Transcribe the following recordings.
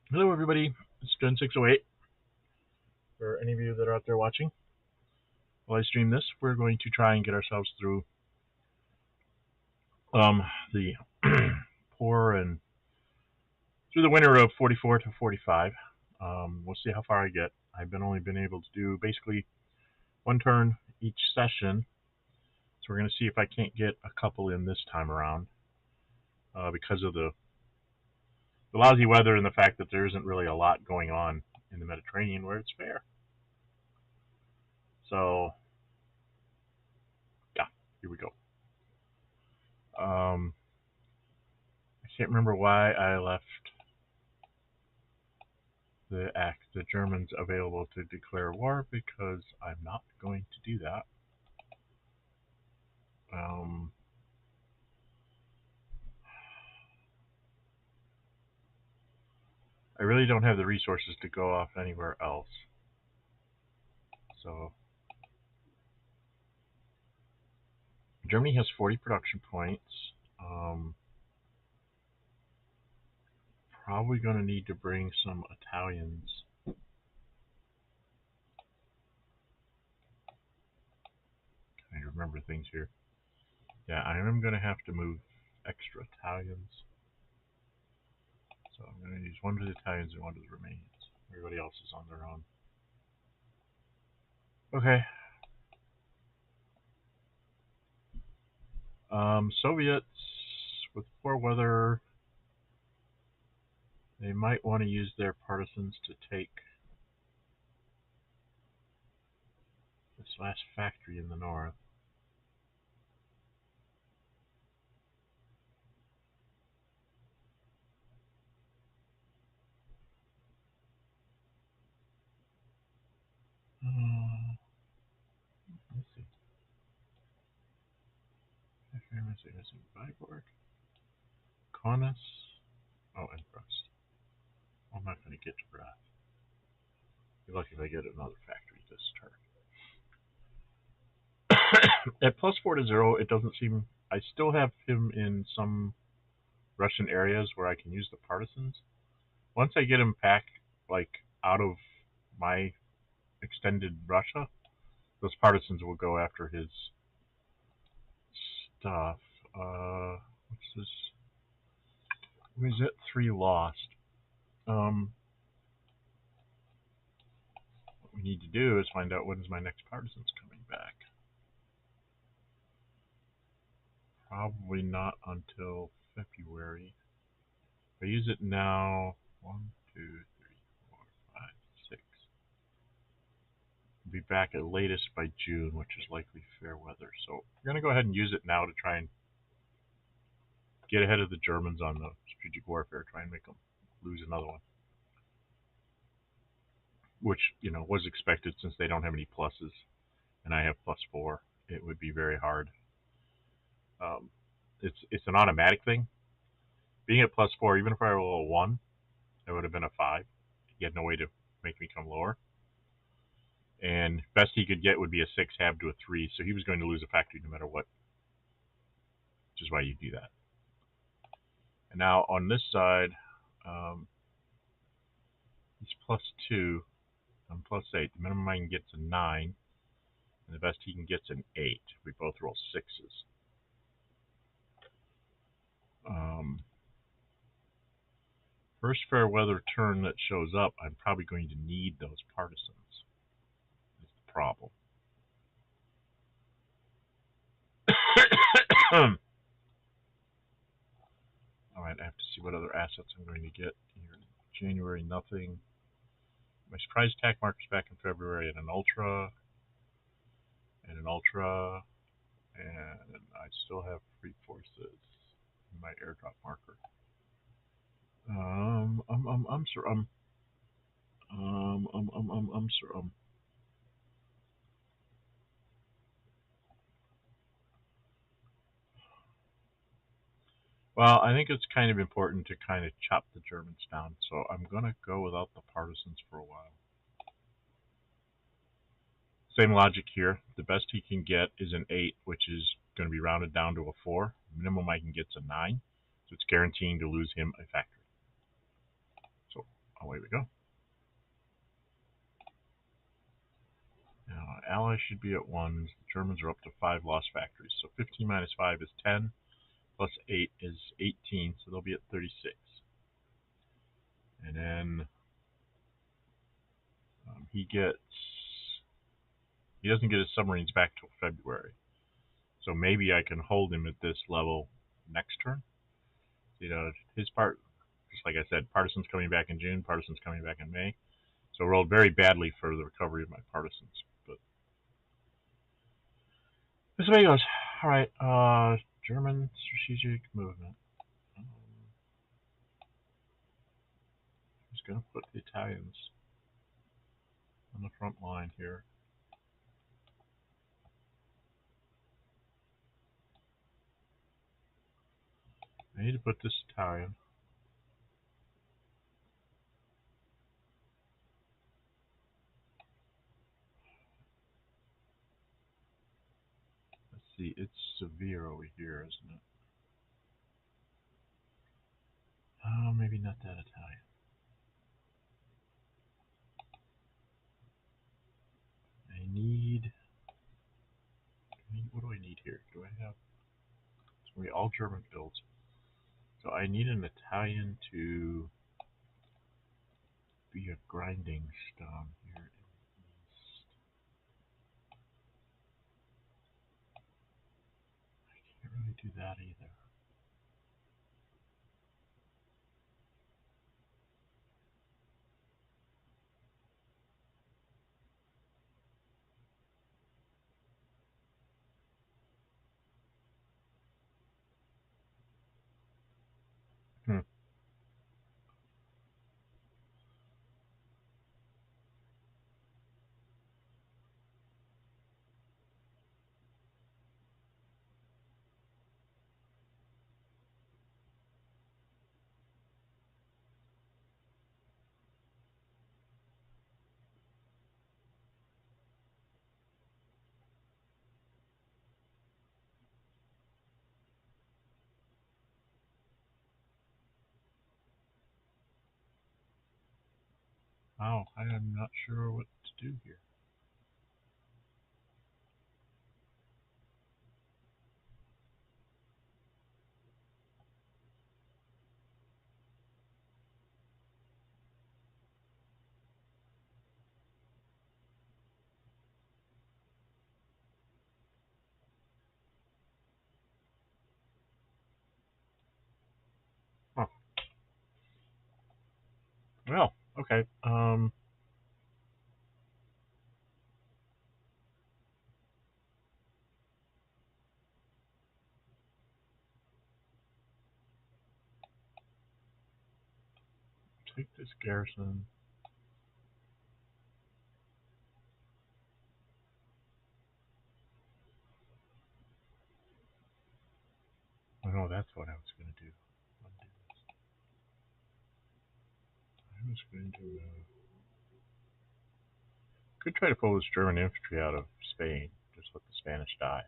Hello, everybody. It's Gen 608. For any of you that are out there watching, while I stream this, we're going to try and get ourselves through the poor and through the winter of 44 to 45. We'll see how far I get. I've only been able to do basically one turn each session, so we're going to see if I can't get a couple in this time around because of the lousy weather and the fact that there isn't really a lot going on in the Mediterranean where it's fair. So, yeah, here we go. I can't remember why I left the Germans available to declare war because I'm not going to do that. I really don't have the resources to go off anywhere else. So Germany has 40 production points. Probably going to need to bring some Italians. I remember things here. Yeah, I am going to have to move extra Italians. So I'm going to use one to the Italians and one to the Romanians. Everybody else is on their own. Okay. Soviets, with poor weather, they might want to use their partisans to take this last factory in the north. Let's see. Missing Viborg, Kaunas, and Brest. I'm not going to get to Brest. Be lucky if I get another factory this turn. At plus 4 to 0, it doesn't seem. I still have him in some Russian areas where I can use the partisans. Once I get him back, like, out of my extended Russia, those partisans will go after his stuff. What's this? What is it? 3 lost. What we need to do is find out when's my next partisans coming back. Probably not until February. If I use it now, 1, 2, 3, 4, 5, 6. I'll be back at latest by June, which is likely fair weather. So we're going to go ahead and use it now to try and get ahead of the Germans on the strategic warfare, try and make them lose another one. Which, was expected since they don't have any pluses and I have plus 4. It would be very hard. It's an automatic thing. Being at plus 4, even if I roll a 1, it would have been a 5. He had no way to make me come lower. And best he could get would be a 6 halved to a 3, so he was going to lose a factory no matter what. Which is why you do that. And now on this side, he's plus 2. I'm plus 8. The minimum I can get is a 9. And the best he can get is an 8. We both roll 6s. First fair weather turn that shows up, I'm probably going to need those partisans. That's the problem. Alright, I have to see what other assets I'm going to get here. January, nothing. My surprise attack marker's back in February, and an ultra, and I still have free forces in my airdrop marker. Well, I think it's kind of important to kind of chop the Germans down, so I'm going to go without the partisans for a while. Same logic here. The best he can get is an 8, which is going to be rounded down to a 4. The minimum I can get is a 9, so it's guaranteeing to lose him a factory. So Away we go. Now, allies should be at 1. The Germans are up to 5 lost factories. So 15 minus 5 is 10, plus 8 is 18, so they'll be at 36. And then he doesn't get his submarines back till February. So maybe I can hold him at this level next turn. You know, his part, just like I said, partisans coming back in June, partisans coming back in May. So it rolled very badly for the recovery of my partisans. But this way it goes. All right, German strategic movement. I'm just going to put the Italians on the front line here. I need to put this Italian. Let's see, it's severe over here, isn't it? Oh, maybe not that Italian. What do I need here? Do I have, it's going to be all German builds. So I need an Italian to be a grinding stone here in the east. I can't really do that either. Hmm. Oh, I am not sure what to do here. Oh, well, okay. Take this garrison. Oh no, that's what I was going to do. I was going to could try to pull this German infantry out of Spain. Just let the Spanish die.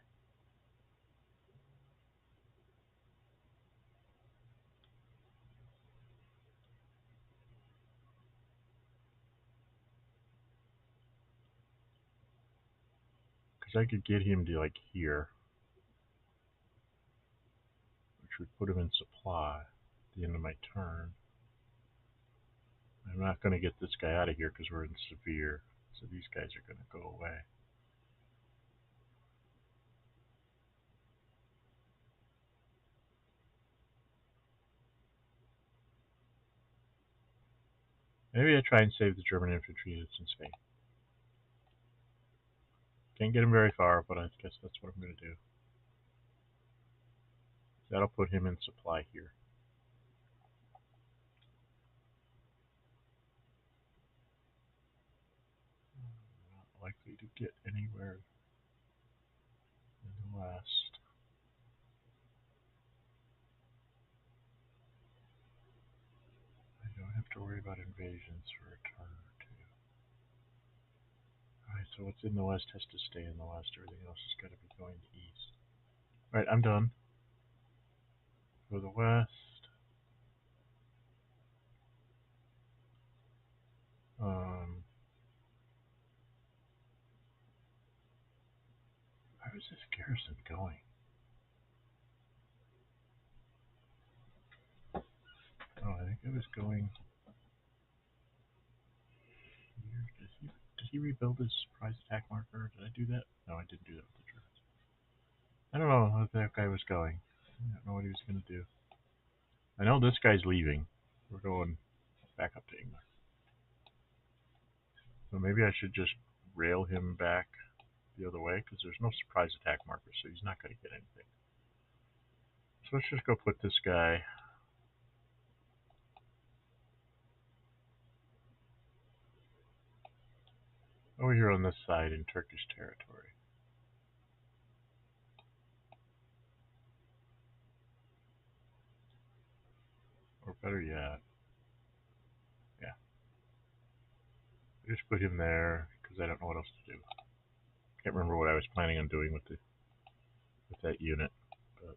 Because I could get him to like here, which would put him in supply at the end of my turn. I'm not going to get this guy out of here because we're in severe. So these guys are going to go away. Maybe I try and save the German infantry units in Spain. Can't get him very far, but I guess that's what I'm going to do. That'll put him in supply here. Not likely to get anywhere in the west. I don't have to worry about invasions for a turn or two. Alright, so what's in the west has to stay in the west. Everything else has got to be going east. Alright, I'm done. Go to the west. Um, where is this garrison going? Oh, I think it was going here. Did he rebuild his surprise attack marker? Did I do that? No, I didn't do that with the Germans. I don't know where that guy was going. I don't know what he was going to do. I know this guy's leaving. We're going back up to England. So maybe I should just rail him back the other way, because there's no surprise attack marker, so he's not going to get anything. So let's just go put this guy over here on this side in Turkish territory. Or better yet, yeah. Just put him there, because I don't know what else to do. Can't remember what I was planning on doing with that unit. But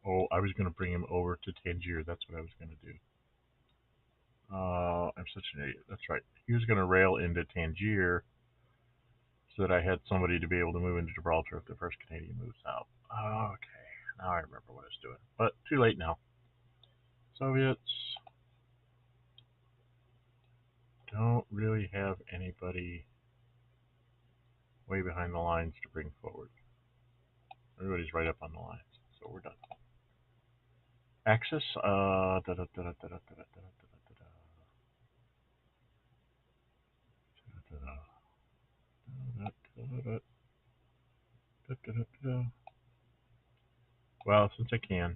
oh, I was going to bring him over to Tangier. That's what I was going to do. I'm such an idiot. That's right. He was going to rail into Tangier so that I had somebody to be able to move into Gibraltar if the first Canadian moves out. Okay, now I remember what I was doing. But too late now. Soviets don't really have anybody way behind the lines to bring forward. Everybody's right up on the lines, so we're done. Axis, well, since I can.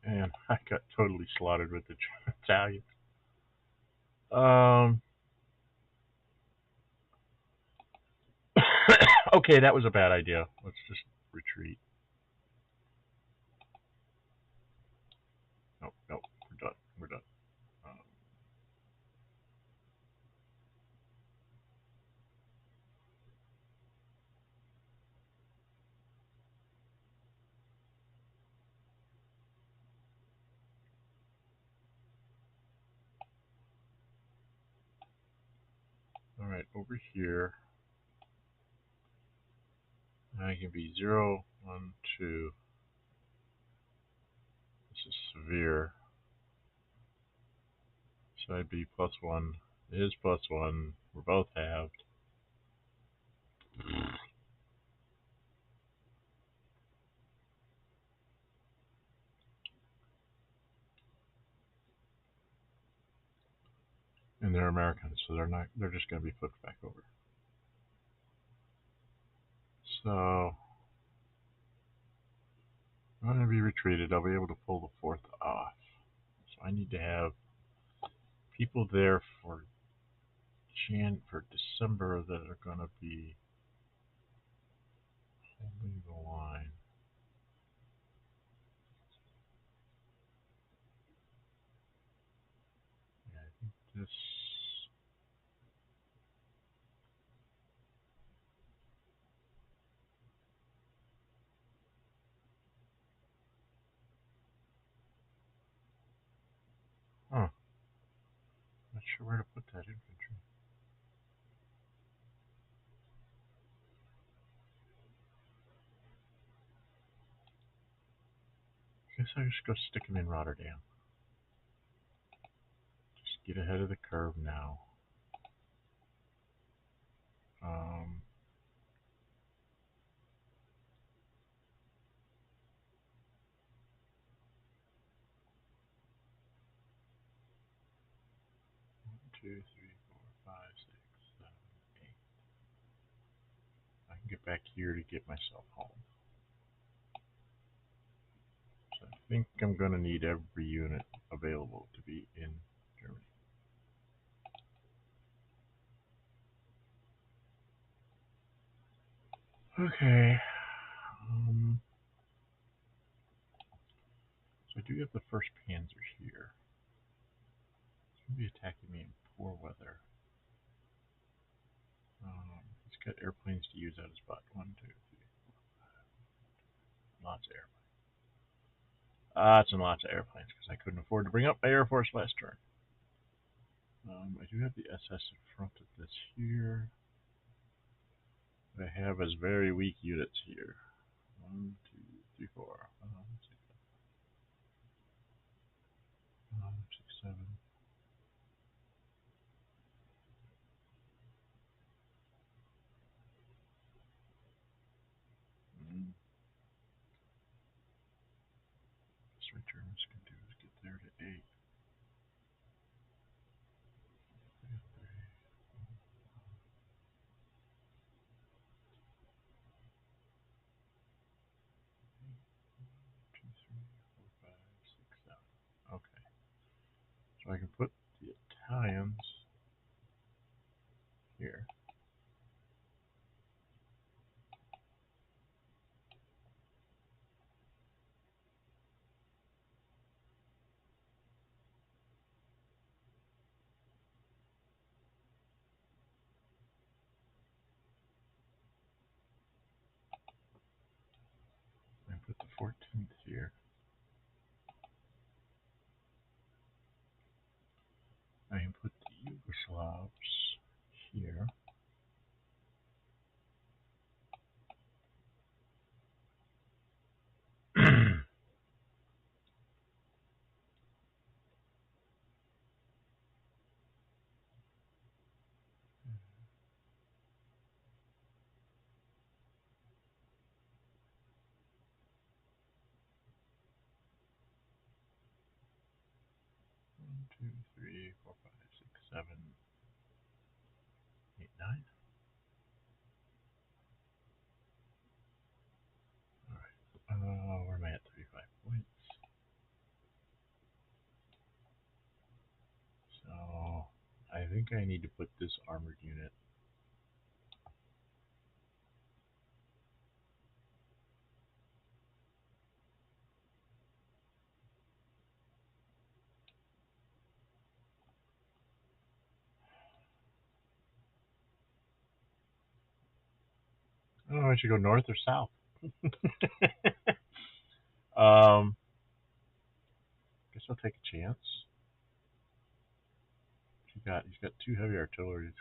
And I got totally slaughtered with the Italians. Okay, that was a bad idea. Let's just retreat. Nope, nope, we're done. We're done. Um, all right, over here, I can be 0, 1, 2. This is severe. So I'd be +1. It is +1. We're both halved. And they're Americans, so they're just going to be flipped back over. So I'm going to be retreated. I'll be able to pull the 4th off. So I need to have people there for December that are going to be holding the line. Yeah, I think this. Huh. Not sure where to put that infantry. I guess I'll just go stick him in Rotterdam. Just get ahead of the curve now. 2, 3, 4, 5, 6, 7, 8. I can get back here to get myself home. So I think I'm going to need every unit available to be in Germany. Okay. So I do have the 1st Panzer here. It's going to be attacking me in poor weather. He's got airplanes to use out his butt. 1, 2, 3, 4, 5. Lots of airplanes. Lots and lots of airplanes because I couldn't afford to bring up my Air Force last turn. I do have the SS in front of this here. What I have is very weak units here. 1, 2, 3, 4, 5, 6, 7. Best my Germans can do is get there to 8. 2, 3, 4, 5, 6, 7. Okay. So I can put the Italians here. I put the 14th here. I can put the Yugoslavs here. One, 2, 3, 4, 5, 6, 7, 8, 9. Alright. Where am I at? 35 points. So I think I need to put this armored unit. Oh, I should go north or south. Guess I'll take a chance. He's got 2 heavy artilleries.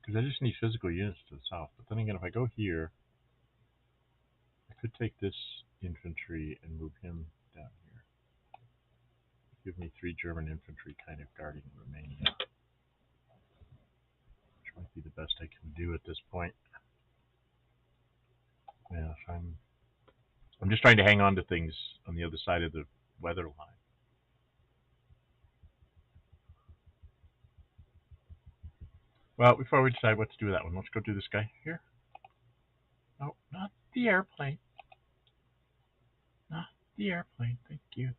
Because I just need physical units to the south. But then again, if I go here, I could take this infantry and move him down here. Give me 3 German infantry kind of guarding Romania. Which might be the best I can do at this point. Yeah, I'm just trying to hang on to things on the other side of the weather line. Well, before we decide what to do with that one, let's go do this guy here. No, not the airplane. Not the airplane, thank you.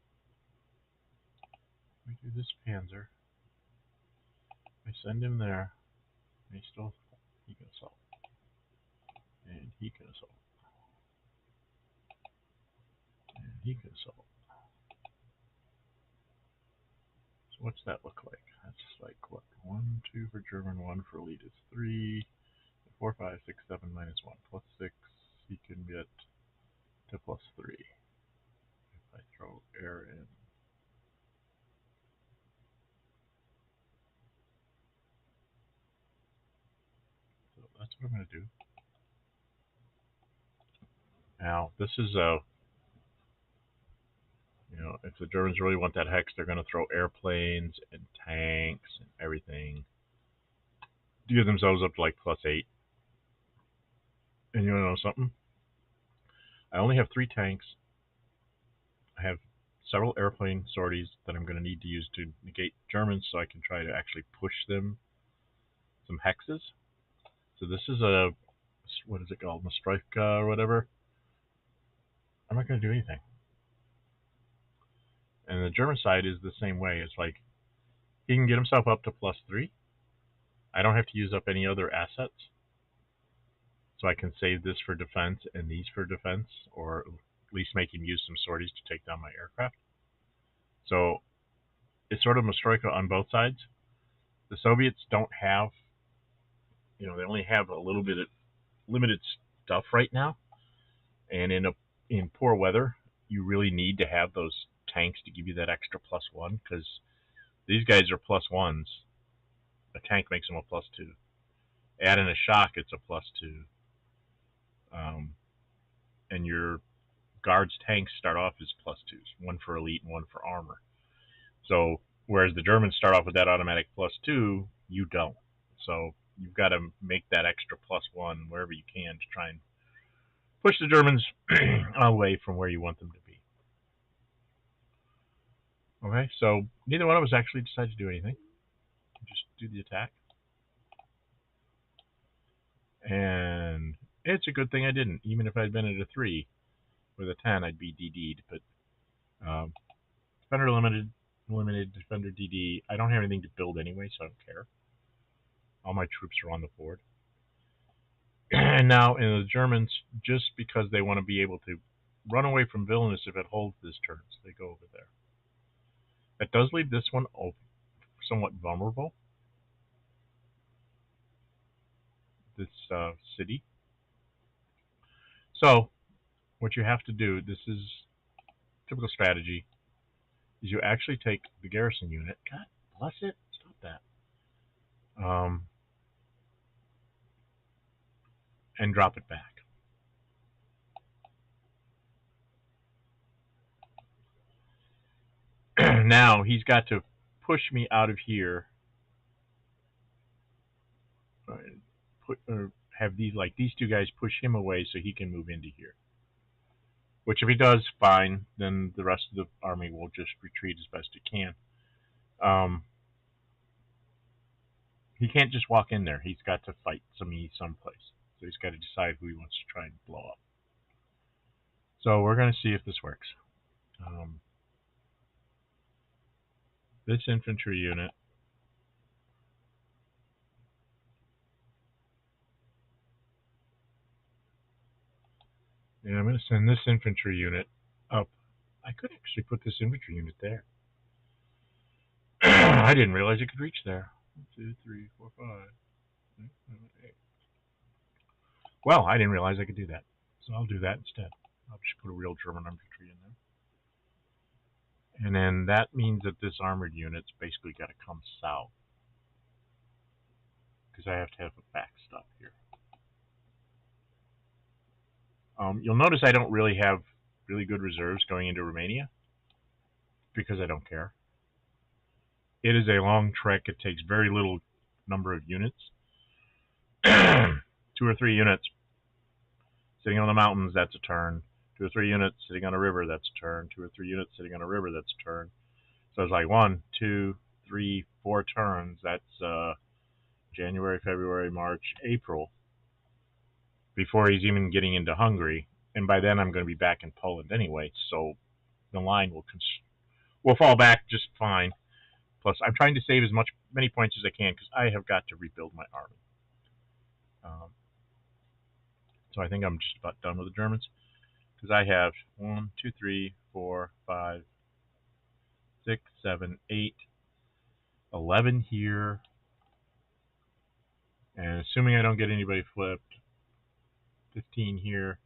We do this Panzer. I send him there. He can assault. And he can assault. And he can assault. So what's that look like? That's like what? 1, 2 for German, 1 for lead is 3. 4, 5, 6, 7 minus 1 plus 6. He can get to plus 3. If I throw air in. So that's what I'm going to do. Now, this is if the Germans really want that hex, they're going to throw airplanes and tanks and everything to get themselves up to like plus 8. And you want to know something? I only have 3 tanks. I have several airplane sorties that I'm going to need to use to negate Germans so I can try to actually push them some hexes. So this is a, what is it called, Mastrojka or whatever. I'm not going to do anything. And the German side is the same way. It's like he can get himself up to plus 3. I don't have to use up any other assets. So I can save this for defense and these for defense, or at least make him use some sorties to take down my aircraft. So it's sort of Mastroika on both sides. The Soviets don't have, they only have a little bit of limited stuff right now, and in poor weather, you really need to have those tanks to give you that extra +1, because these guys are +1s. A tank makes them a +2. Add in a shock, it's a +2. And your guards tanks start off as +2s, one for elite and one for armor. So whereas the Germans start off with that automatic +2, you don't. So you've got to make that extra +1 wherever you can to try and push the Germans away from where you want them to be. Okay, so neither one of us actually decided to do anything. Just do the attack. And it's a good thing I didn't. Even if I'd been at a 3 with a 10, I'd be DD'd. But Defender limited, Defender DD. I don't have anything to build anyway, so I don't care. All my troops are on the board. And now, in the Germans, just because they want to be able to run away from Vilnius if it holds this turn, so they go over there. That does leave this one somewhat vulnerable. This city. So, what you have to do, this is typical strategy, is you actually take the garrison unit. God bless it. Stop that. And drop it back. Now he's got to push me out of here. Have these two guys push him away so he can move into here. Which, if he does, fine. Then the rest of the army will just retreat as best it can. He can't just walk in there. He's got to fight someplace. So he's got to decide who he wants to try and blow up. So we're going to see if this works. This infantry unit and I'm going to send this infantry unit up. I could actually put this infantry unit there. I didn't realize it could reach there. 1, 2, 3, 4, 5, 6, 7, 8. Well, I didn't realize I could do that. So I'll do that instead. I'll just put a real German infantry in there. And then that means that this armored unit's basically got to come south. Because I have to have a backstop here. You'll notice I don't really have really good reserves going into Romania. Because I don't care. It is a long trek. It takes very little number of units. 2 or 3 units sitting on the mountains, that's a turn. 2 or 3 units sitting on a river, that's a turn. 2 or 3 units sitting on a river, that's a turn. So it's like 1, 2, 3, 4 turns. That's January, February, March, April, before he's even getting into Hungary. And by then I'm going to be back in Poland anyway, so the line will fall back just fine. Plus, I'm trying to save many points as I can because I have got to rebuild my army. So I think I'm just about done with the Germans. Because I have 1, 2, 3, 4, 5, 6, 7, 8, 11 here. And assuming I don't get anybody flipped, 15 here.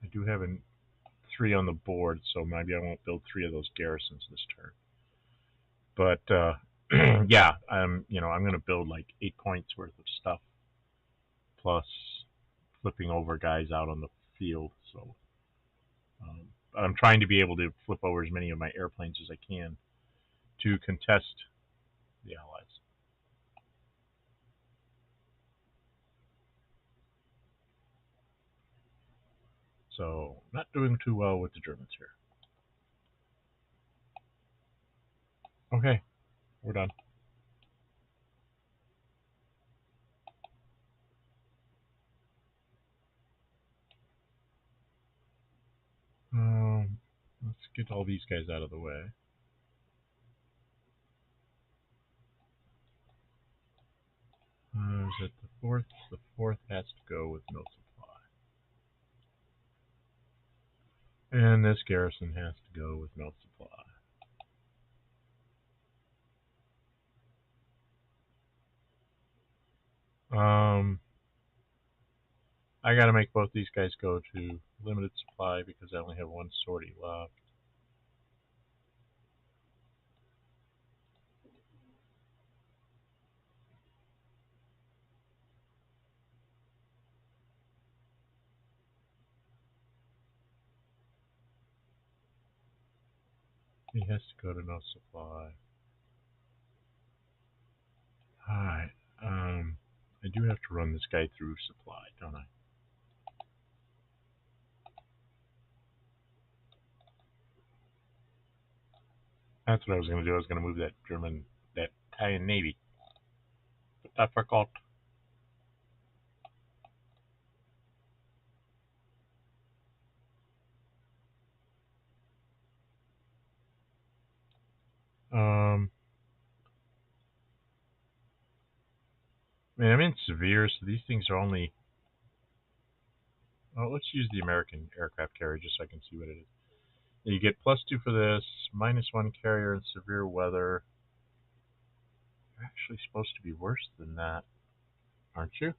I do have 3 on the board, so maybe I won't build 3 of those garrisons this turn. But yeah, I'm going to build like 8 points worth of stuff, plus flipping over guys out on the field. So I'm trying to be able to flip over as many of my airplanes as I can to contest the Allies. So not doing too well with the Germans here. Okay, we're done. Let's get all these guys out of the way. Is it the fourth? The fourth has to go with no supply. And this garrison has to go with no supply. I gotta make both these guys go to limited supply because I only have one sortie left. He has to go to no supply. Alright, I do have to run this guy through supply, don't I? That's what I was going to do. I was going to move that Italian Navy. But I forgot. Man, I'm in severe, so these things are only... Well, let's use the American aircraft carrier just so I can see what it is. You get +2 for this, -1 carrier in severe weather. You're actually supposed to be worse than that, aren't you?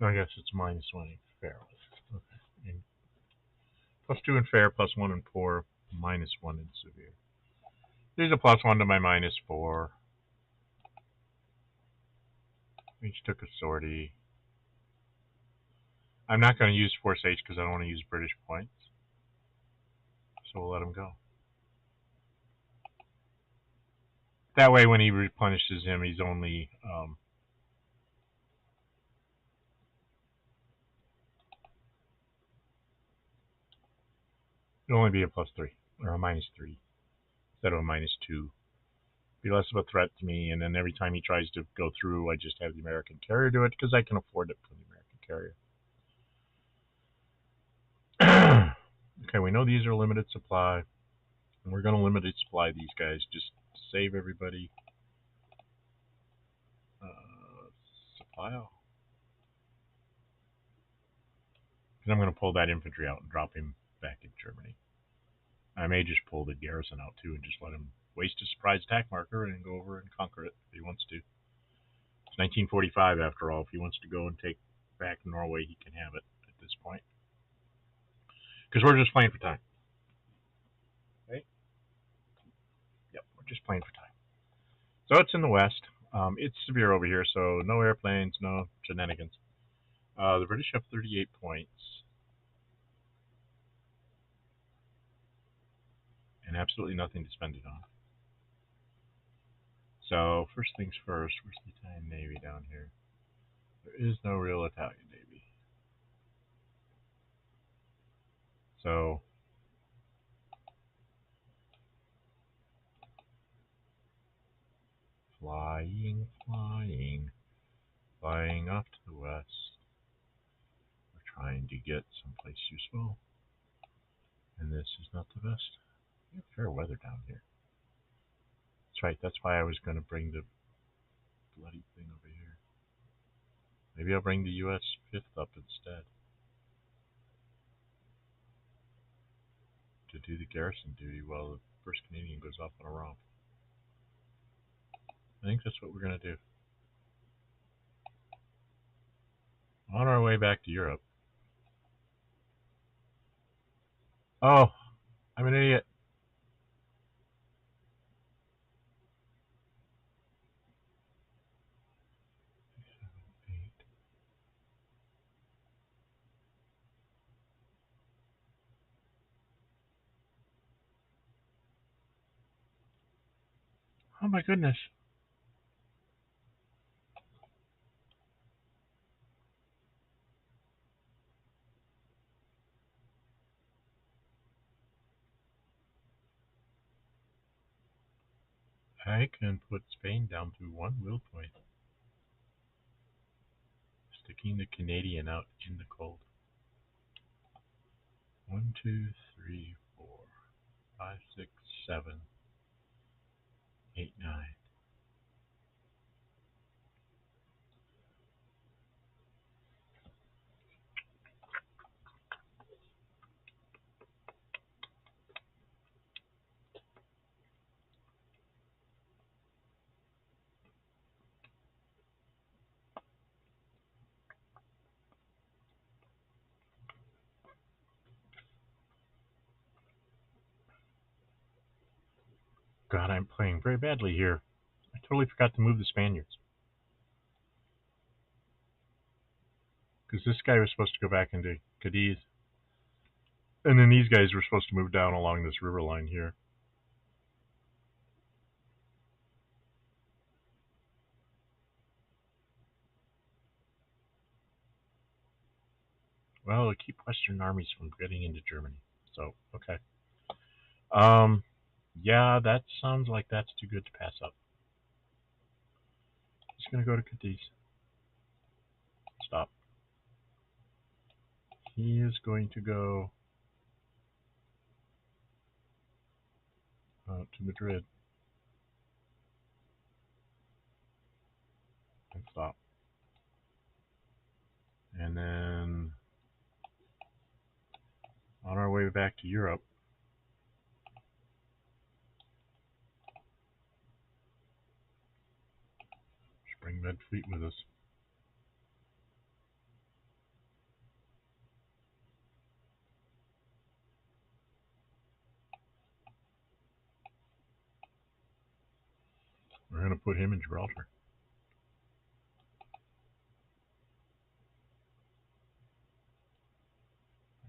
I guess it's -1 in fair. Okay. And +2 in fair, +1 in poor, -1 in severe. There's a +1 to my -4. Each took a sortie. I'm not going to use Force H because I don't want to use British points. So we'll let him go. That way when he replenishes him, he's only... it'll only be a +3, or a -3, instead of a -2. Be less of a threat to me, and then every time he tries to go through, I just have the American carrier do it, because I can afford it for the American carrier. Okay, we know these are limited supply, and we're going to limited supply these guys just to save everybody. Supply all. And I'm going to pull that infantry out and drop him back in Germany. I may just pull the garrison out too and just let him waste his surprise attack marker and go over and conquer it if he wants to. It's 1945 after all. If he wants to go and take back Norway, he can have it at this point. Because we're just playing for time. Right? Yep, we're just playing for time. So it's in the west. It's severe over here, so no airplanes, no shenanigans. The British have 38 points. And absolutely nothing to spend it on. So, first things first, where's the Italian Navy down here? There is no real Italian Navy. So, flying off to the west. We're trying to get someplace useful. And this is not the best. We have fair weather down here. That's right, that's why I was going to bring the bloody thing over here. Maybe I'll bring the US 5th up instead. To do the garrison duty while the 1st Canadian goes off on a romp. I think that's what we're going to do. On our way back to Europe. Oh, I'm an idiot. Oh my goodness. I can put Spain down to 1 will point. Sticking the Canadian out in the cold. 1, 2, 3, 4, 5, 6, 7, 8, 9. God, I'm playing very badly here. I totally forgot to move the Spaniards. Because this guy was supposed to go back into Cadiz. And then these guys were supposed to move down along this river line here. Well, it'll keep Western armies from getting into Germany. So, okay. Yeah, that sounds like that's too good to pass up. He's going to go to Cadiz. Stop. He is going to go to Madrid. And stop. And then on our way back to Europe, bring Med Fleet with us. We're going to put him in Gibraltar.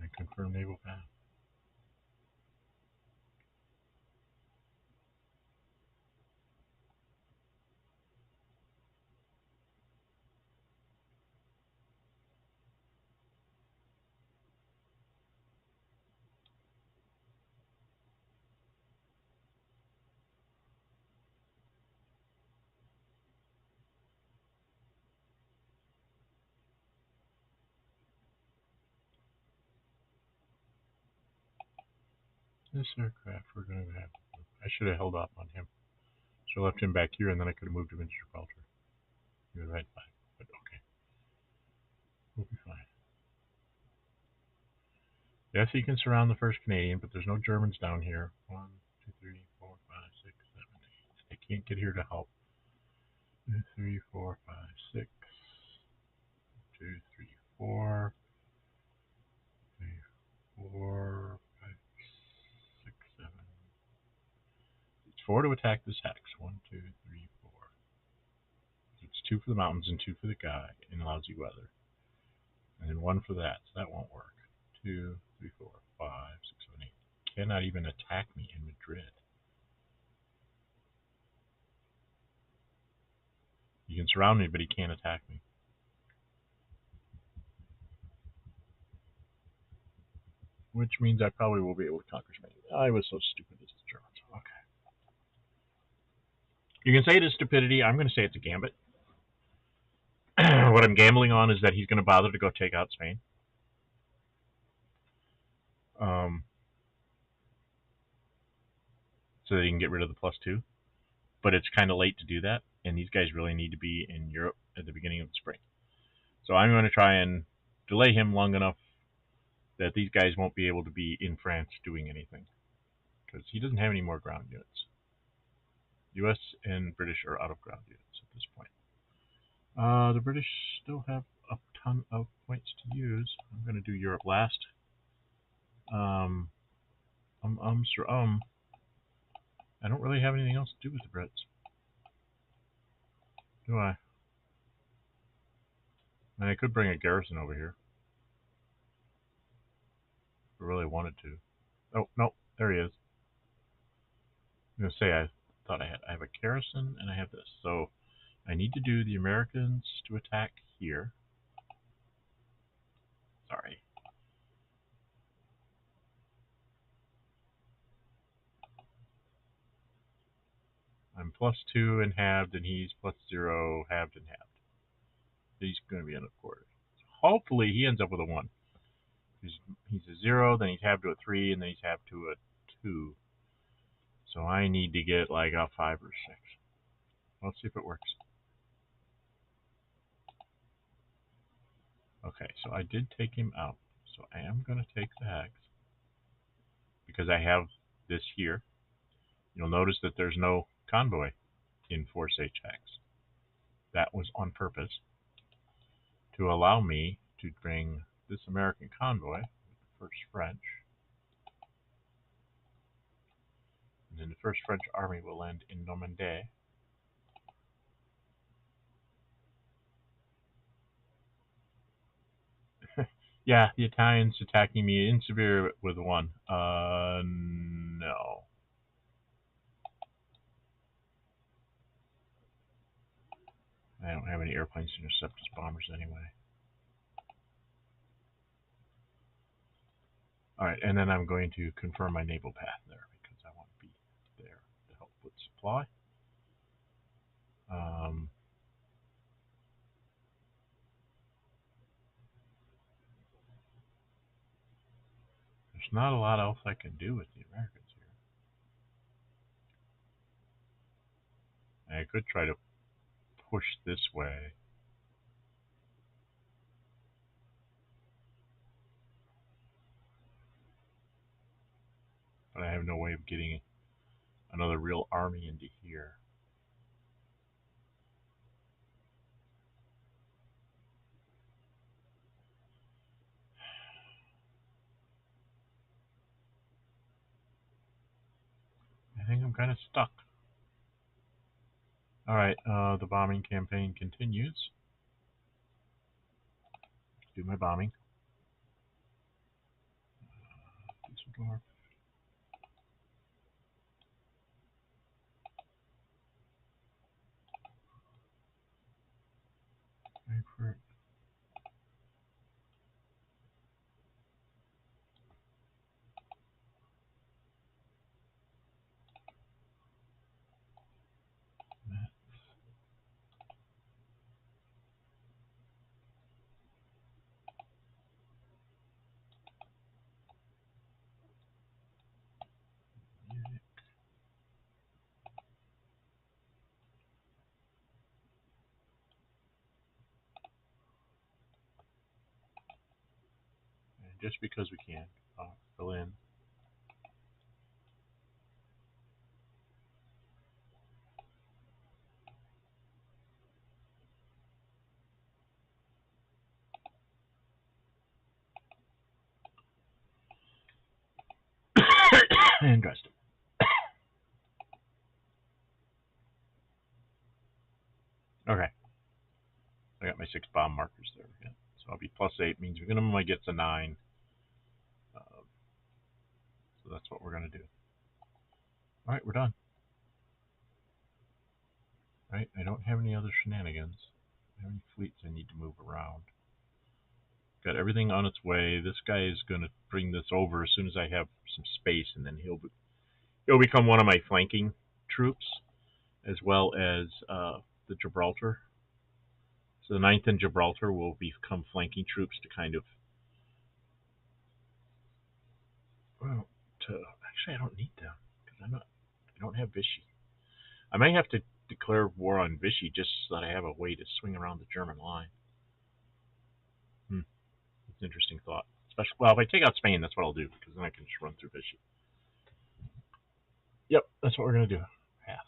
And confirm naval path. This aircraft we're going to have. I should have held off on him. Should have left him back here, and then I could have moved him into Gibraltar. You were right, but okay. We'll be fine. Yes, he can surround the 1st Canadian, but there's no Germans down here. 1, 2, 3, 4, 5, 6, 7, 8. They can't get here to help. 2, 3, 4, 5, 6. 2, 3, 4. 3, 4, 5, 6, 7. It's 4 to attack this hex. 1, 2, 3, 4. It's 2 for the mountains and 2 for the guy in lousy weather. And then 1 for that, so that won't work. 2, 3, 4, 5, 6, 7, 8. Cannot even attack me in Madrid. He can surround me, but he can't attack me. Which means I probably will be able to conquer Spain. I was so stupid as the Germans. Okay. You can say it is stupidity. I'm going to say it's a gambit. What I'm gambling on is that he's going to bother to go take out Spain. So that he can get rid of the +2. But it's kind of late to do that, and these guys really need to be in Europe at the beginning of the spring. So I'm going to try and delay him long enough that these guys won't be able to be in France doing anything. Because he doesn't have any more ground units. US and British are out of ground units at this point. The British still have a ton of points to use. I'm going to do Europe last. I don't really have anything else to do with the Brits. Do I? I mean, I could bring a garrison over here. If I really wanted to. Oh, no, there he is. I'm going to say I thought I have a garrison and I have this. So I need to do the Americans to attack here. Sorry. I'm +2 and halved, and he's +0 halved and halved. He's going to be in a quarter. So hopefully he ends up with a 1. If He's a 0, then he's halved to a 3, and then he's halved to a 2. So I need to get like a 5 or 6. Let's see if it works. Okay, so I did take him out. So I am going to take the hex because I have this here. You'll notice that there's no convoy in Force H hex. That was on purpose to allow me to bring this American convoy, the 1st French, and then the 1st French army will land in Normandy. Yeah, the Italians attacking me in severe with 1. No. I don't have any airplanes to intercept his bombers anyway. Alright, and then I'm going to confirm my naval path there because I want to be there to help with supply. There's not a lot else I can do with the Americans here. I could try to push this way. But I have no way of getting another real army into here. I think I'm kind of stuck. Alright, the bombing campaign continues. Do my bombing. Düsseldorf. Frankfurt. And just because we can, Berlin. And Dresden. Okay. I got my 6 bomb markers there again. So I'll be +8, means minimum I get to 9. So that's what we're going to do. Alright, we're done. Right, I don't have any other shenanigans. I don't have any fleets I need to move around. Got everything on its way. This guy is going to bring this over as soon as I have some space, and then he'll become one of my flanking troops, as well as the Gibraltar. So the 9th and Gibraltar will become flanking troops to kind of, well, actually I don't need them because I don't have Vichy. I may have to declare war on Vichy just so that I have a way to swing around the German line. It's an interesting thought. Especially, well, if I take out Spain, that's what I'll do because then I can just run through Vichy. Yep, that's what we're gonna do. Pass.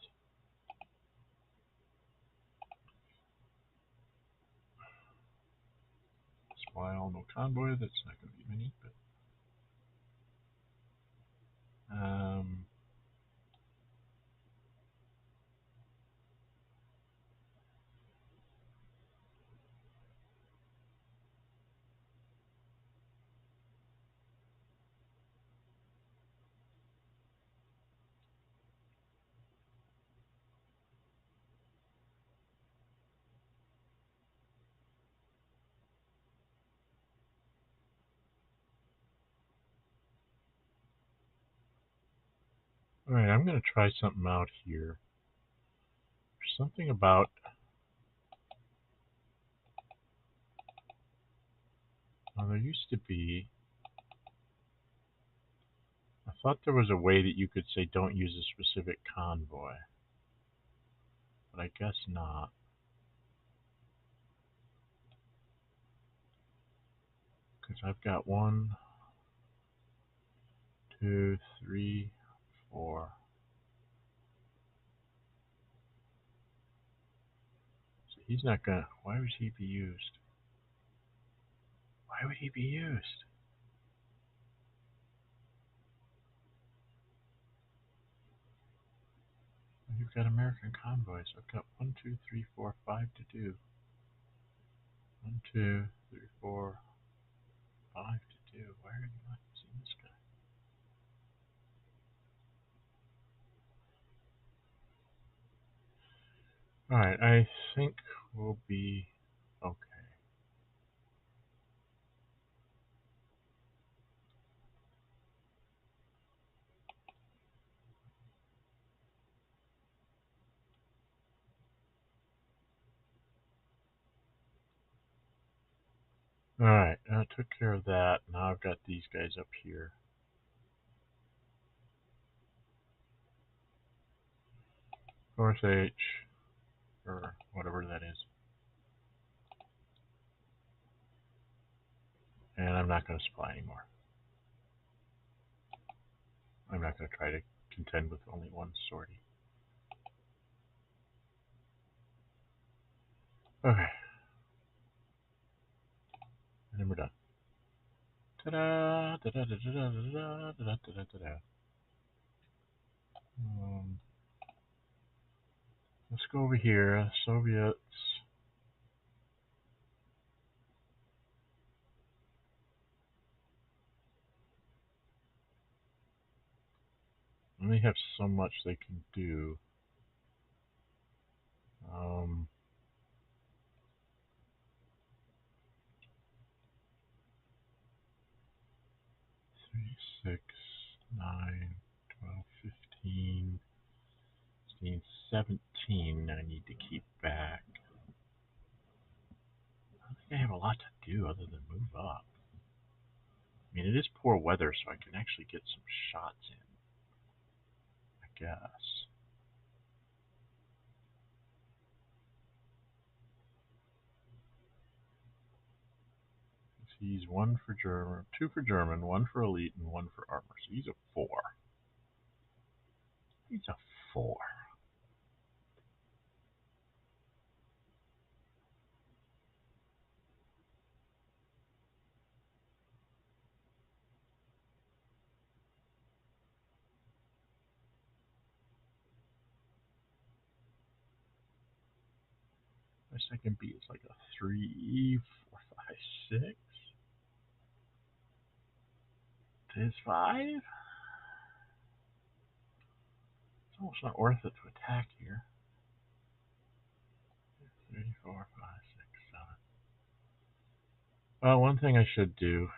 Smile, no convoy. That's not gonna be many, but all right. I'm gonna try something out here. There's something about there used to be I thought there was a way that you could say don't use a specific convoy, but I guess not. Because I've got 1, 2, 3, 4. So he's not gonna. Why would he be used? Why would he be used? You've got American convoys. I've got 1, 2, 3, 4, 5 to do. 1, 2, 3, 4, 5 to do. Why are you not using this guy? Alright, I think we'll be okay. Alright, I took care of that. Now I've got these guys up here. North H, or whatever that is. And I'm not going to supply anymore. I'm not going to try to contend with only one sortie. Okay. And then we're done. Ta-da! Ta-da-da-da-da-da-da-da-da-da-da. Let's go over here. Soviets. Only have so much they can do. 3, 6, 9, 12, 15, 16, 17 I need to keep back. I don't think I have a lot to do other than move up. I mean, it is poor weather, so I can actually get some shots in, I guess. He's 1 for German, 2 for German, 1 for elite, and 1 for armor. So he's a 4. He's a 4. My second B is like a 3, 4, 5, 6. It is 5. It's almost not worth it to attack here. 3, 4, 5, 6, 7. Well, one thing I should do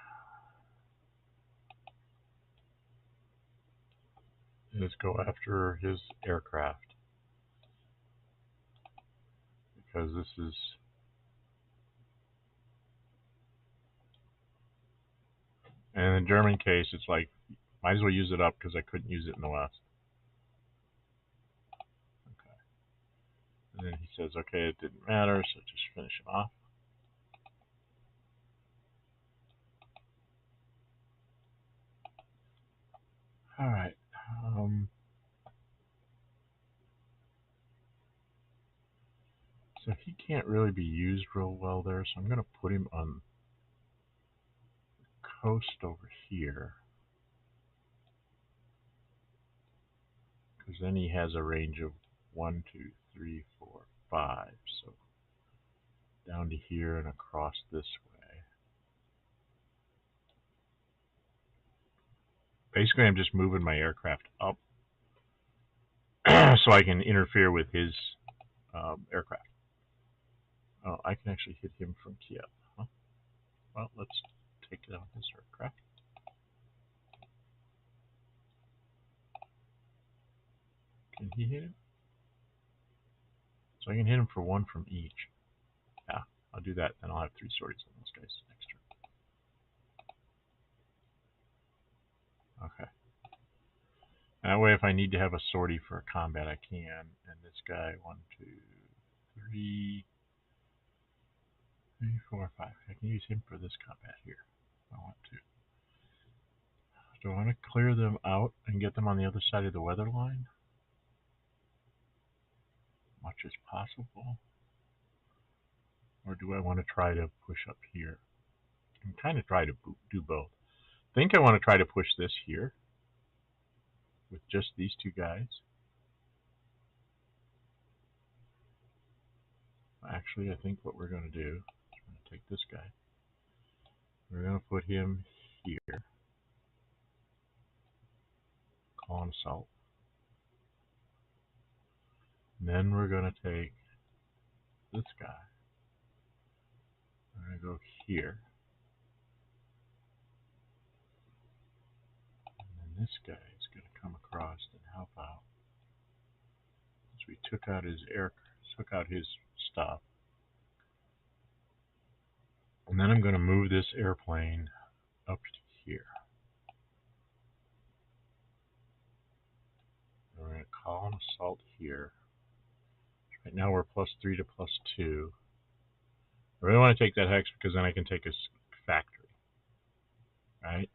is go after his aircraft. Because this is... And in the German case, it's like, might as well use it up because I couldn't use it in the West. Okay. And then he says, okay, it didn't matter, so just finish him off. Alright. So he can't really be used real well there, so I'm going to put him on the coast over here. Because then he has a range of 1, 2, 3, 4, 5. So down to here and across this way. Basically, I'm just moving my aircraft up so I can interfere with his aircraft. Oh, I can actually hit him from Kiev. Huh? Well, let's take down his aircraft. Can he hit him? So I can hit him for 1 from each. Yeah, I'll do that, and I'll have 3 sorties on those guys next turn. Okay. That way, if I need to have a sortie for combat, I can. And this guy, 1, 2, 3, 4, 5. I can use him for this combat here if I want to. Do I want to clear them out and get them on the other side of the weather line? Much as possible. Or do I want to try to push up here? I'm kind of try to do both. I think I want to try to push this here with just these two guys. Actually, I think what we're going to do is we're going to take this guy. We're going to put him here. Call an assault. And then we're going to take this guy. We're going to go here. And then this guy is going to come across and help out. So we took out his stuff. And then I'm going to move this airplane up to here. And we're going to call an assault here. Right now we're +3 to +2. I really want to take that hex because then I can take his factory. Right?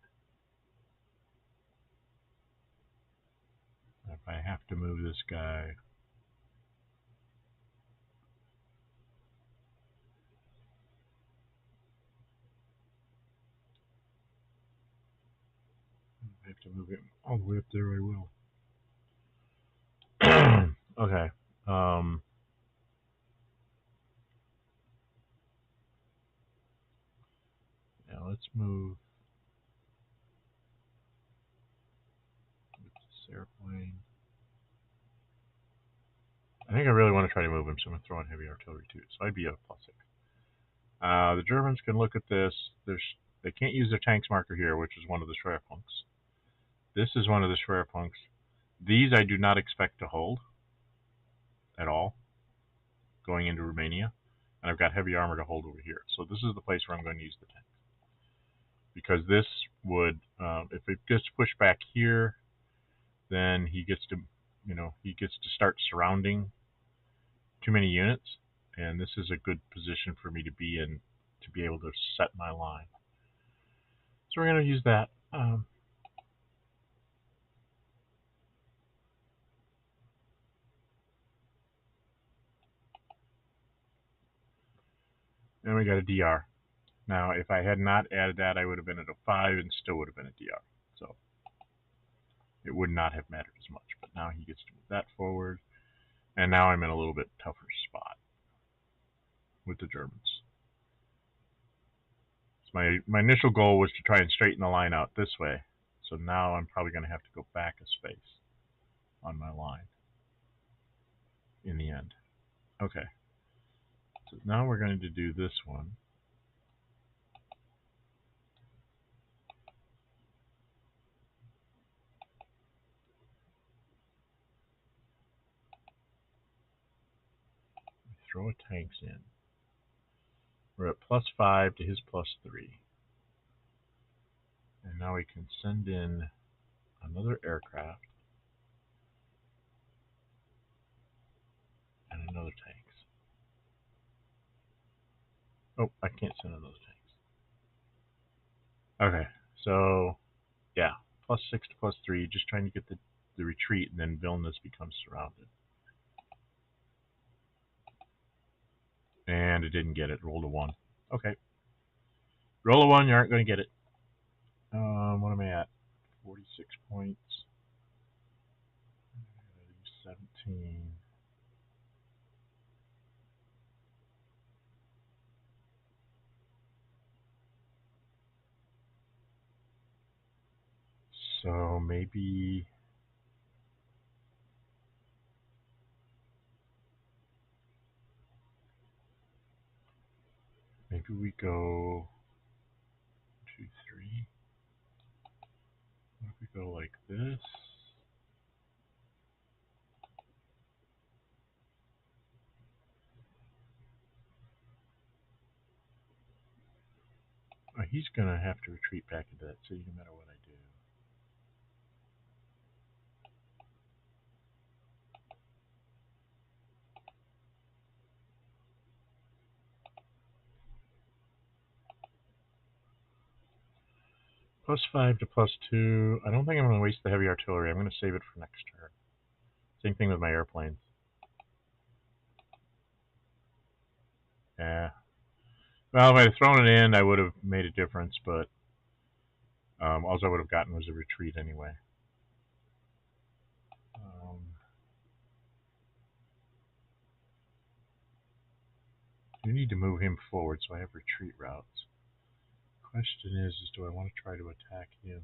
If I have to move this guy, if I have to move him all the way up there, I will. Okay. Now let's move this airplane. I think I really want to try to move him, so I'm going to throw in heavy artillery too. So I'd be a +6. The Germans can look at this. They can't use their tanks marker here, which is one of the Schwerpunkts. This is one of the Schwerpunkts. These I do not expect to hold at all going into Romania. And I've got heavy armor to hold over here. So this is the place where I'm going to use the tanks. Because this would, if it gets pushed back here, then he gets to, start surrounding too many units. And this is a good position for me to be in to be able to set my line. So we're going to use that. And we got a DR. Now, if I had not added that, I would have been at a 5 and still would have been a DR. So it would not have mattered as much. But now he gets to move that forward. And now I'm in a little bit tougher spot with the Germans. So my initial goal was to try and straighten the line out this way. So now I'm probably going to have to go back a space on my line in the end. Okay. So now we're going to do this one. Throw a tanks in. We're at +5 to his +3. And now we can send in another aircraft and another tanks. Oh, I can't send in those tanks. Okay, so yeah, +6 to +3, just trying to get the retreat, and then Vilnius becomes surrounded. And it didn't get it. Rolled a 1. Okay. Roll a 1, you aren't going to get it. What am I at? 46 points. 17. So maybe we go 2, 3. What if we go like this? Oh, he's going to have to retreat back into that city no matter what I do. +5 to +2. I don't think I'm going to waste the heavy artillery. I'm going to save it for next turn. Same thing with my airplanes. Yeah. Well, if I had thrown it in, I would have made a difference, but all I would have gotten was a retreat anyway. You need to move him forward, so I have retreat routes. Question is do I want to try to attack him?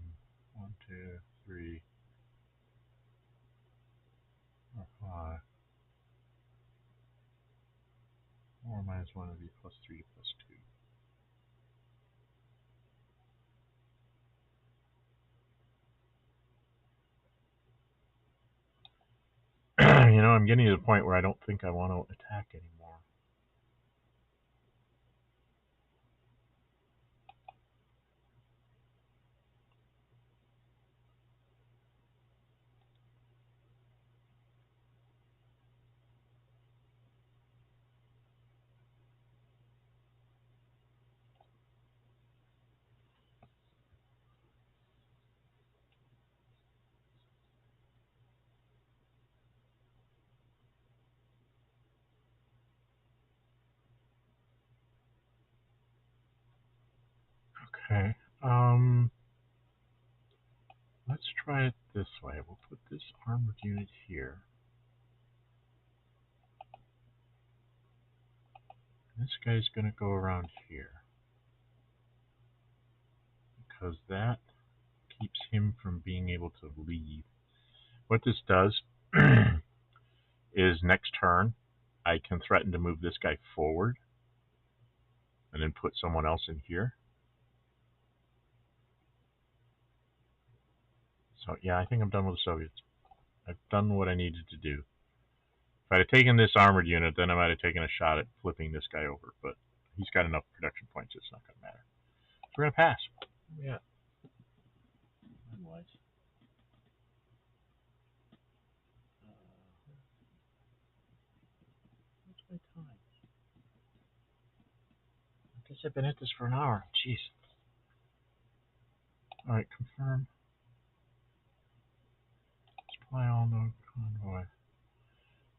1, 2, 3, or 5. 4 minus 1 would be +3 to +2. You know, I'm getting to the point where I don't think I want to attack anymore. Okay. Let's try it this way. We'll put this armored unit here. This guy's going to go around here, because that keeps him from being able to leave. What this does is next turn, I can threaten to move this guy forward and then put someone else in here. So yeah, I think I'm done with the Soviets. I've done what I needed to do. If I'd have taken this armored unit, then I might have taken a shot at flipping this guy over, but he's got enough production points, it's not going to matter. So we're going to pass. Yeah. Otherwise. What's my time? I guess I've been at this for an hour. Jeez. Alright, confirm. Supply all no convoy.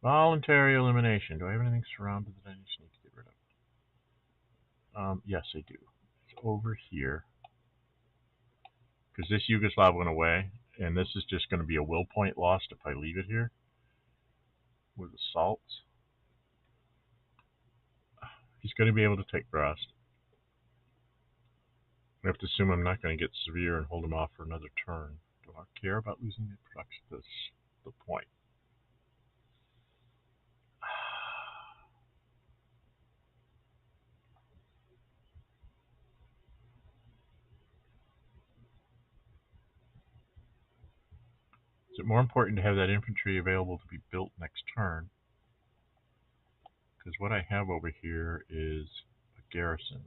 Voluntary elimination. Do I have anything surrounded that I just need to get rid of? Yes, I do. It's over here. Because this Yugoslav went away, and this is just going to be a will point lost if I leave it here. With assaults. He's going to be able to take Brest. I have to assume I'm not going to get severe and hold him off for another turn. Do I care about losing the production? That's the point. Is it more important to have that infantry available to be built next turn? Because what I have over here is a garrison.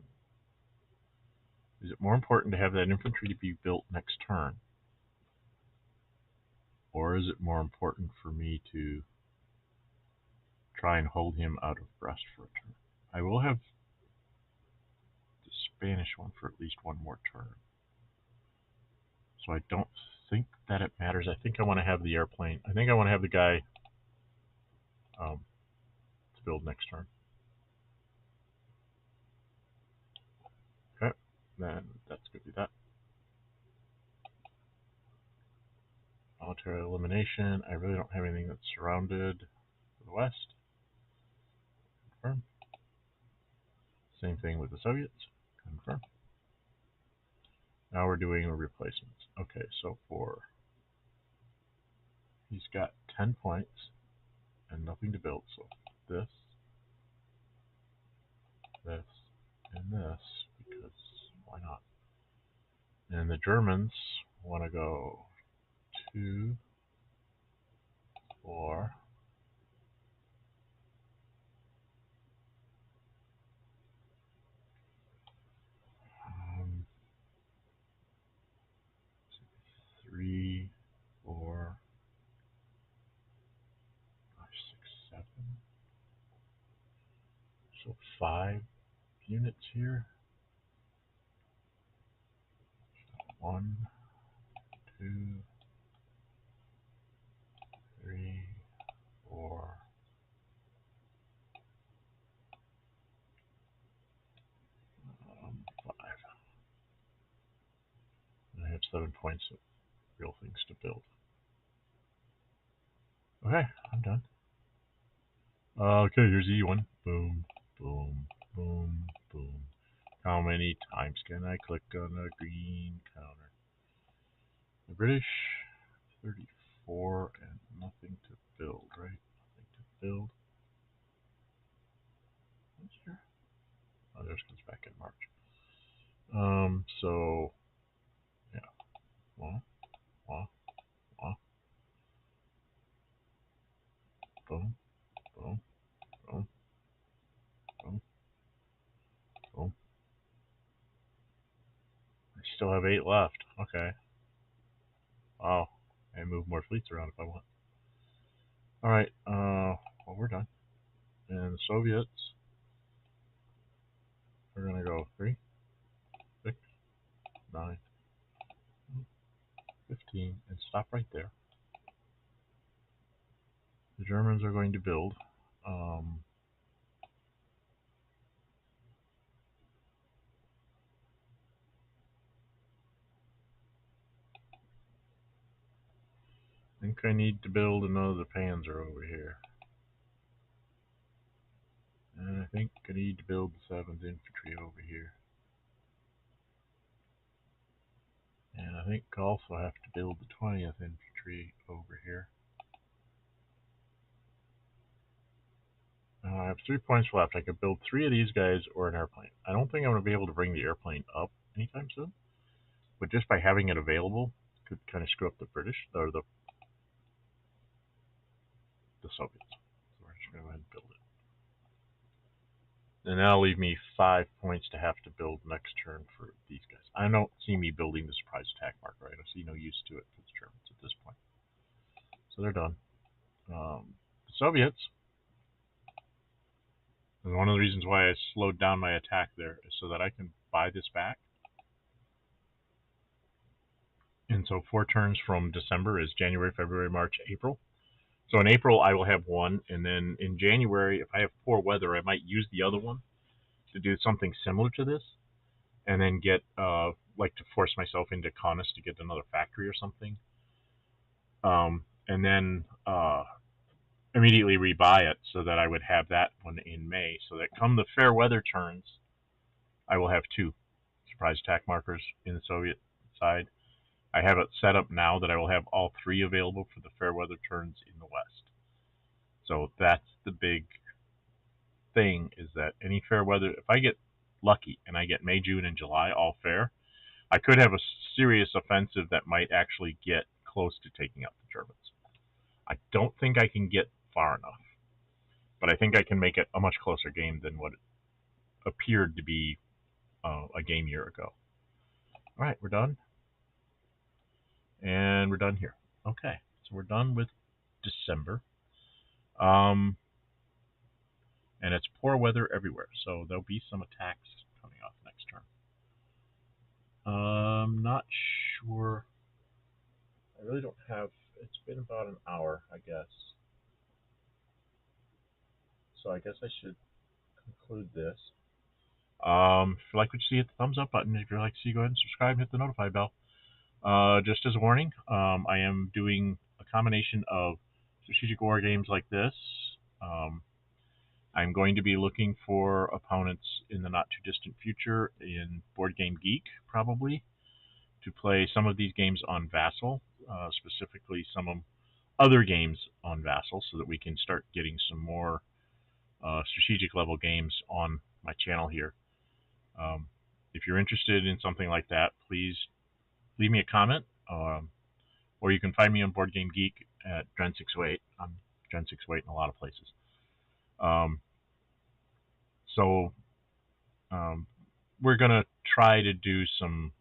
Is it more important to have that infantry to be built next turn? Or is it more important for me to try and hold him out of Brest for a turn? I will have the Spanish one for at least one more turn. So I don't think that it matters. I think I want to have the airplane. I think I want to have the guy to build next turn. Okay, then that's going to be that. Voluntary elimination. I really don't have anything that's surrounded to the west. Confirm. Same thing with the Soviets. Confirm. Now we're doing replacements. Okay, so he's got 10 points and nothing to build. So this, and this, because why not? And the Germans want to go 2, 4, 3, 4, 5, 6, 7. So 5 units here. 1, 2, 3, 4, 5. And I have 7 points of real things to build. Okay, I'm done. Okay, here's E1. Boom, boom, boom, boom. How many times can I click on a green counter? The British, 34 and nothing to build, right? Nothing to build. What's here? Oh, theirs comes back in March. So, yeah. Wah, wah, wah. Boom, boom, boom, boom, boom. I still have 8 left. Okay. Wow. I can move more fleets around if I want. Alright, well, we're done. And the Soviets are going to go 3, 6, 9, 15, and stop right there. The Germans are going to build. I think I need to build another Panzer over here. And I think I need to build the 7th Infantry over here. And I think I also have to build the 20th Infantry over here. I have 3 points left. I could build 3 of these guys or an airplane. I don't think I'm going to be able to bring the airplane up anytime soon. But just by having it available could kind of screw up the British or the Soviets. So we're just going to go ahead and build it. And that'll leave me 5 points to have to build next turn for these guys. I don't see me building the surprise attack marker. I don't see no use to it for the Germans at this point. So they're done. The Soviets, and one of the reasons why I slowed down my attack there is so that I can buy this back. And so 4 turns from December is January, February, March, April. So in April I will have 1, and then in January, if I have poor weather, I might use the other one to do something similar to this, and then get like to force myself into Kaunas to get another factory or something, and then immediately rebuy it so that I would have that one in May, so that come the fair weather turns, I will have 2 surprise attack markers in the Soviet side. I have it set up now that I will have all 3 available for the fair weather turns in the West. So that's the big thing, is that any fair weather, if I get lucky and I get May, June, and July all fair, I could have a serious offensive that might actually get close to taking out the Germans. I don't think I can get far enough, but I think I can make it a much closer game than what it appeared to be a game year ago. All right, we're done. And we're done here. Okay, so we're done with December. And it's poor weather everywhere, so there'll be some attacks coming off next turn. Not sure. I really don't have. It's been about an hour, I guess. So I guess I should conclude this. If you like what you see, hit the thumbs up button. If you'd like to see, go ahead and subscribe and hit the notify bell. Just as a warning, I am doing a combination of strategic war games like this. I'm going to be looking for opponents in the not too distant future in Board Game Geek, probably, to play some of these games on Vassal, specifically some other games on Vassal, so that we can start getting some more strategic level games on my channel here. If you're interested in something like that, please leave me a comment, or you can find me on Board Game Geek at Dren608. I'm Dren608 in a lot of places. We're going to try to do some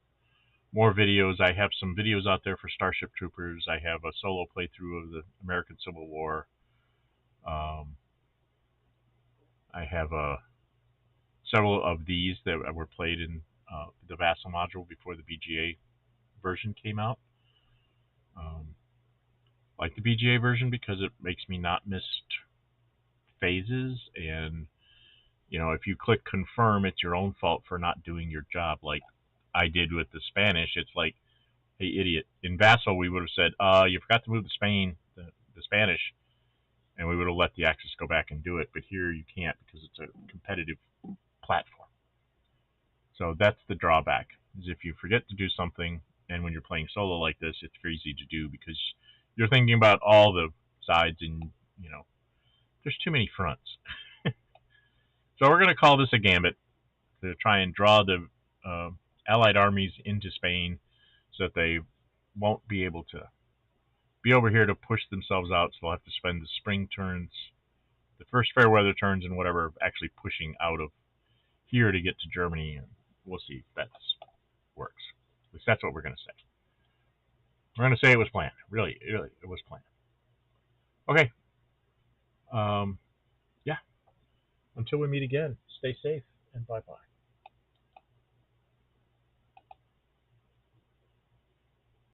more videos. I have some videos out there for Starship Troopers. I have a solo playthrough of the American Civil War. I have several of these that were played in the Vassal module before the BGA version came out. Like the BGA version because it makes me not miss phases, and if you click confirm, it's your own fault for not doing your job. Like I did with the Spanish, it's like, hey idiot. In Vassal, we would have said, you forgot to move the Spanish, and we would have let the Axis go back and do it. But here you can't because it's a competitive platform. So that's the drawback. Is if you forget to do something, and when you're playing solo like this, it's very easy to do because you're thinking about all the sides, and there's too many fronts. So we're going to call this a gambit to try and draw the Allied armies into Spain so that they won't be able to be over here to push themselves out. So they'll have to spend the spring turns, the first fair weather turns, and whatever, actually pushing out of here to get to Germany. And we'll see if that works. At least that's what we're going to say. We're going to say it was planned. Really, it was planned. Okay. Yeah. Until we meet again, stay safe and bye-bye.